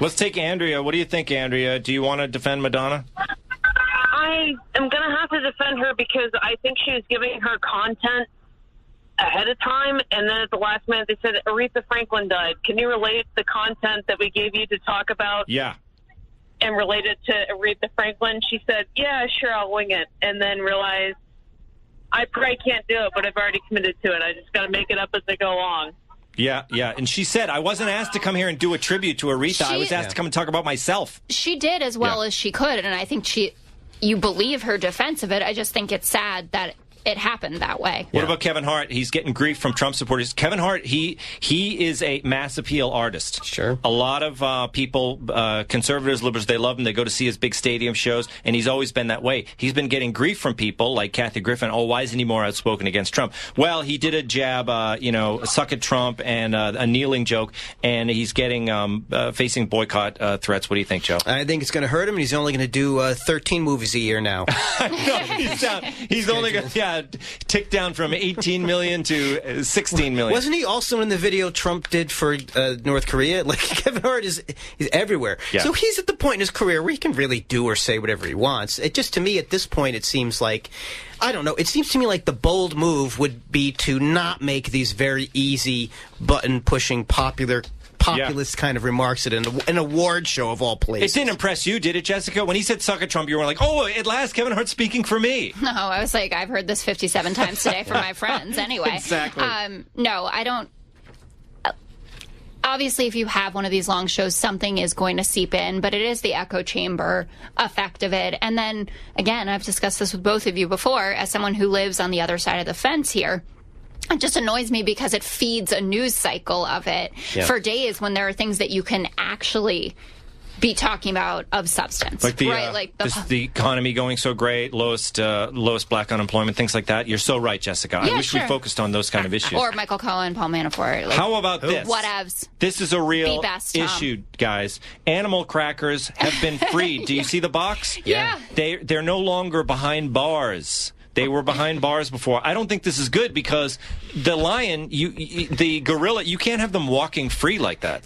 Let's take Andrea. What do you think, Andrea? Do you want to defend Madonna? I am going to have to defend her because I think she was giving her content ahead of time, and then at the last minute they said Aretha Franklin died. Can you relate the content that we gave you to talk about? Yeah. And relate it to Aretha Franklin? She said, yeah, sure, I'll wing it, and then realized I probably can't do it, but I've already committed to it. I just got to make it up as I go along. Yeah. And she said, I wasn't asked to come here and do a tribute to Aretha. I was asked to come and talk about myself. She did as well as she could, and I think you believe her defense of it. I just think it's sad that it happened that way. What about Kevin Hart? He's getting grief from Trump supporters. Kevin Hart, he is a mass appeal artist. Sure. A lot of people, conservatives, liberals, they love him. They go to see his big stadium shows, and he's always been that way. He's been getting grief from people like Kathy Griffin. Oh, why isn't he more outspoken against Trump? Well, he did a jab, suck at Trump and a kneeling joke, and he's getting facing boycott threats. What do you think, Joe? I think it's going to hurt him, and he's only going to do 13 movies a year now. He's only going to, tick down from 18 million to 16 million. Wasn't he also in the video Trump did for North Korea? Like, Kevin Hart is everywhere. Yeah. So he's at the point in his career where he can really do or say whatever he wants. It just, to me, at this point, it seems like, I don't know, it seems to me like the bold move would be to not make these very easy, button-pushing, populist kind of remarks at an award show of all places. It didn't impress you, did it, Jessica? When he said suck at Trump, you were like, oh, at last Kevin Hart's speaking for me. No, I was like, I've heard this 57 times today from my friends anyway. Exactly. No, I don't. Obviously, if you have one of these long shows, something is going to seep in, but it is the echo chamber effect of it. And then, again, I've discussed this with both of you before, as someone who lives on the other side of the fence here. It just annoys me because it feeds a news cycle of it for days when there are things that you can actually be talking about of substance. Like the, right? Like the economy going so great, lowest black unemployment, things like that. You're so right, Jessica. Yeah, I wish we focused on those kind of issues. Or Michael Cohen, Paul Manafort. Like, how about this? Whatevs. This is a real Be best, Tom. issue, guys. Animal crackers have been freed. Do you see the box? Yeah. They're no longer behind bars. They were behind bars before. I don't think this is good because the lion, the gorilla, you can't have them walking free like that.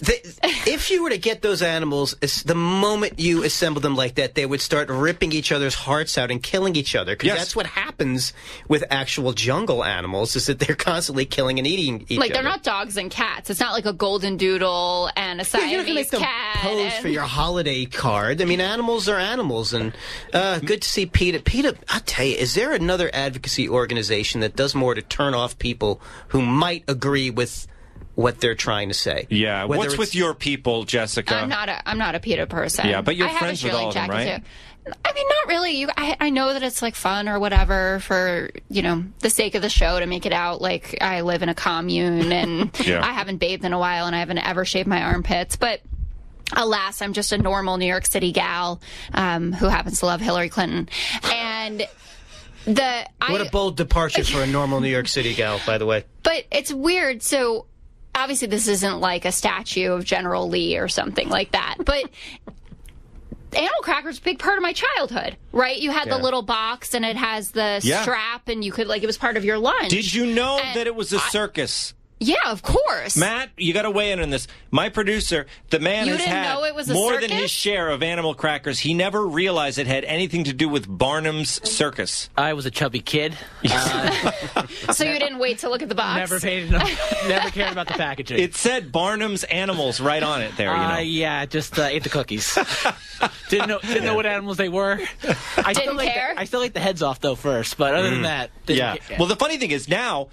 If you were to get those animals, the moment you assemble them like that, they would start ripping each other's hearts out and killing each other. Because that's what happens with actual jungle animals, is that they're constantly killing and eating each other. Like, they're not dogs and cats. It's not like a golden doodle and a Siamese you're not gonna make them cat. pose for your holiday card. I mean, animals are animals. And good to see PETA. PETA, I'll tell you, is there another advocacy organization that does more to turn off people who might agree with what they're trying to say? Yeah. What's with your people, Jessica? I'm not a PETA person. Yeah, but you're I friends with all of them, right? Too. I mean, not really. I know that it's like fun or whatever for, the sake of the show to make it out like I live in a commune and I haven't bathed in a while and I haven't ever shaved my armpits. But alas, I'm just a normal New York City gal who happens to love Hillary Clinton. And what a bold departure for a normal New York City gal, by the way. But it's weird. So obviously this isn't like a statue of General Lee or something like that. But animal crackers, big part of my childhood, right? You had the little box and it has the strap and you could, like, it was part of your lunch. Did you know that it was a circus? Yeah, of course. Matt, you got to weigh in on this. My producer, the man has had more than his share of animal crackers. He never realized it had anything to do with Barnum's Circus. I was a chubby kid. So you didn't wait to look at the box? Never cared about the packaging. It said Barnum's Animals right on it there, Yeah, just ate the cookies. Didn't know what animals they were. I still ate the heads off, though, first. But other than that, yeah. Well, the funny thing is now...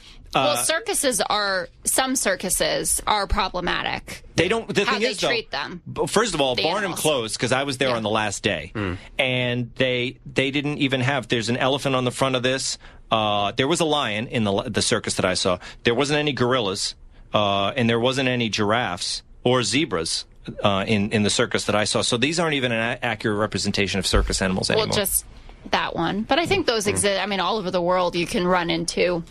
some circuses are problematic. They don't. The how thing they is, though, treat them. First of all, Barnum animals. closed because I was there on the last day, and they didn't even have. There's an elephant on the front of this. There was a lion in the circus that I saw. There wasn't any gorillas, and there wasn't any giraffes or zebras in the circus that I saw. So these aren't even an accurate representation of circus animals anymore. Well, just that one. But I think those exist. I mean, all over the world you can run into.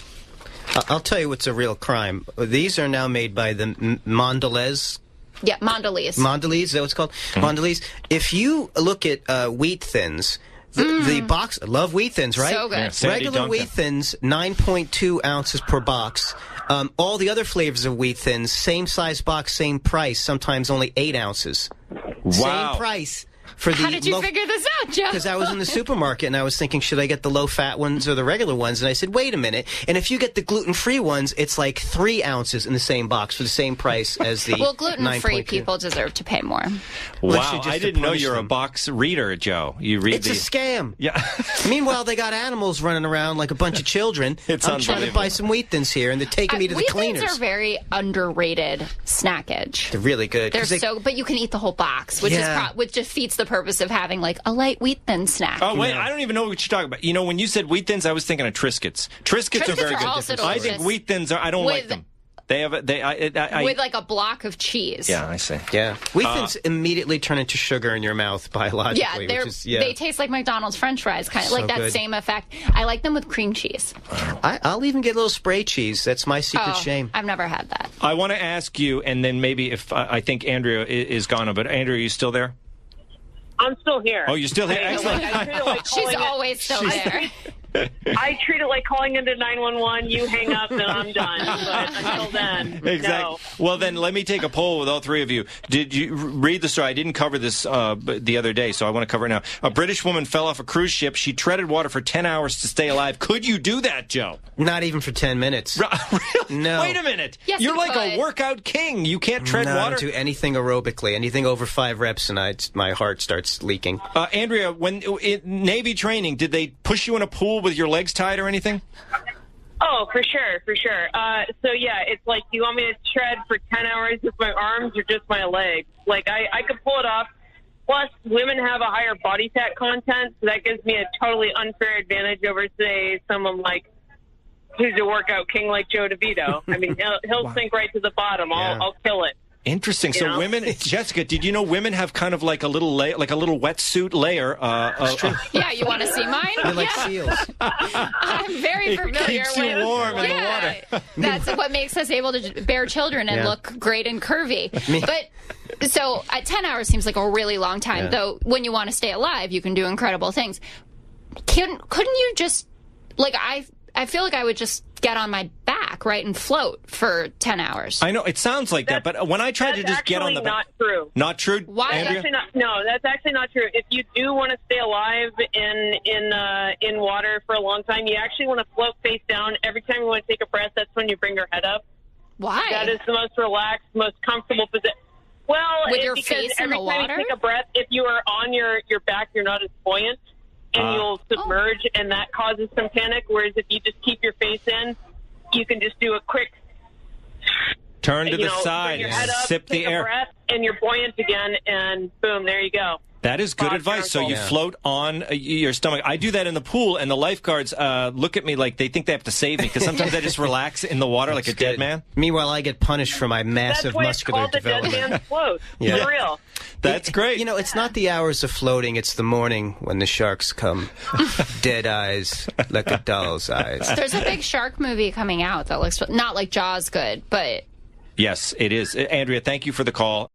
I'll tell you what's a real crime. These are now made by the Mondelez. Yeah, Mondelez. Mondelez, is that what it's called? Mondelez. If you look at wheat thins, the box, I love wheat thins, right? So good. Yeah, regular wheat thins, 9.2 ounces per box. All the other flavors of wheat thins, same size box, same price, sometimes only 8 ounces. Wow. Same price. For the How did you figure this out, Joe? Because I was in the supermarket and I was thinking, should I get the low-fat ones or the regular ones? And I said, wait a minute. And if you get the gluten-free ones, it's like 3 ounces in the same box for the same price as the Well, gluten-free 9.2. people deserve to pay more. Wow, I didn't know you're a box reader, Joe. You read It's a scam. Yeah. Meanwhile, they got animals running around like a bunch of children. It's I'm trying to buy some Wheat Thins here, and they're taking me to the Wheat cleaners. Thins are very underrated snackage. They're really good. They're but you can eat the whole box, which which defeats the purpose of having like a light Wheat Thin snack. Oh, wait, I don't even know what you're talking about. You know, when you said Wheat Thins, I was thinking of Triscuits. Triscuits are very are good. also I think delicious. Wheat Thins I don't like them. They have with like a block of cheese. Yeah, I see. Yeah. Wheat Thins immediately turn into sugar in your mouth biologically. Yeah, they taste like McDonald's French fries, kind of So like that good. same effect. I like them with cream cheese. I'll even get a little spray cheese. That's my secret shame. I've never had that. I want to ask you, and then maybe if I think Andrea is gone, but Andrea, are you still there? I'm still here. Oh, you're still here? Excellent. I treat it like She's calling always still there. I treat it like calling into 911. You hang up, and I'm done. But until then, Exactly. no. Well, then let me take a poll with all three of you. Did you read the story? I didn't cover this the other day, so I want to cover it now. A British woman fell off a cruise ship. She treaded water for 10 hours to stay alive. Could you do that, Joe? Not even for 10 minutes. Really? No. Wait a minute. Yes, You're you like a could. workout king. You can't tread No, I water. don't do anything aerobically. Anything over 5 reps, and my heart starts leaking. Andrea, when in Navy training, did they push you in a pool with your legs tied or anything? Oh, for sure, for sure. So yeah, it's like, do you want me to tread for 10 hours with my arms or just my legs? Like I could pull it off. Plus, women have a higher body fat content, so that gives me a totally unfair advantage over, say, someone like who's a workout king like Joe DeVito. I mean, he'll sink right to the bottom. Yeah. I'll kill it. Interesting. So You know? women, Jessica, did you know women have kind of like a little wetsuit layer? Yeah, you want to see mine? They're like Yeah. seals. I'm very familiar keeps you with warm in the water. That's what makes us able to bear children and Yeah. look great and curvy. But so 10 hours seems like a really long time. Yeah. Though when you want to stay alive, you can do incredible things. Couldn't you just like I feel like I would just get on my back, right, and float for 10 hours. I know it sounds like that, but when I tried to That's just get on the actually not true. not true. Why? That's Andrea? actually not, no, that's actually not true. If you do want to stay alive in water for a long time, you actually want to float face down. Every time you want to take a breath, that's when you bring your head up. Why? That is the most relaxed, most comfortable position. Well, With it's your because face in every the time water? you take a breath, if you are on your back, you're not as buoyant, and you'll submerge, and that causes some panic. Whereas if you just keep your face in, you can just do a quick Turn to the bring side, your head up, sip take the a air. breath, and you're buoyant again, and boom, there you go. That is good Bob advice. So you Jungel. float on your stomach. I do that in the pool, and the lifeguards look at me like they think they have to save me because sometimes I just relax in the water like a dead Good. man. Meanwhile, I get punished for my massive That's why it's muscular called the dead development. man's float. Yeah. For real. That's great. You know, it's not the hours of floating, it's the morning when the sharks come. Dead eyes, like a doll's eyes. There's a big shark movie coming out that looks not like Jaws good, but Yes, it is. Andrea, thank you for the call.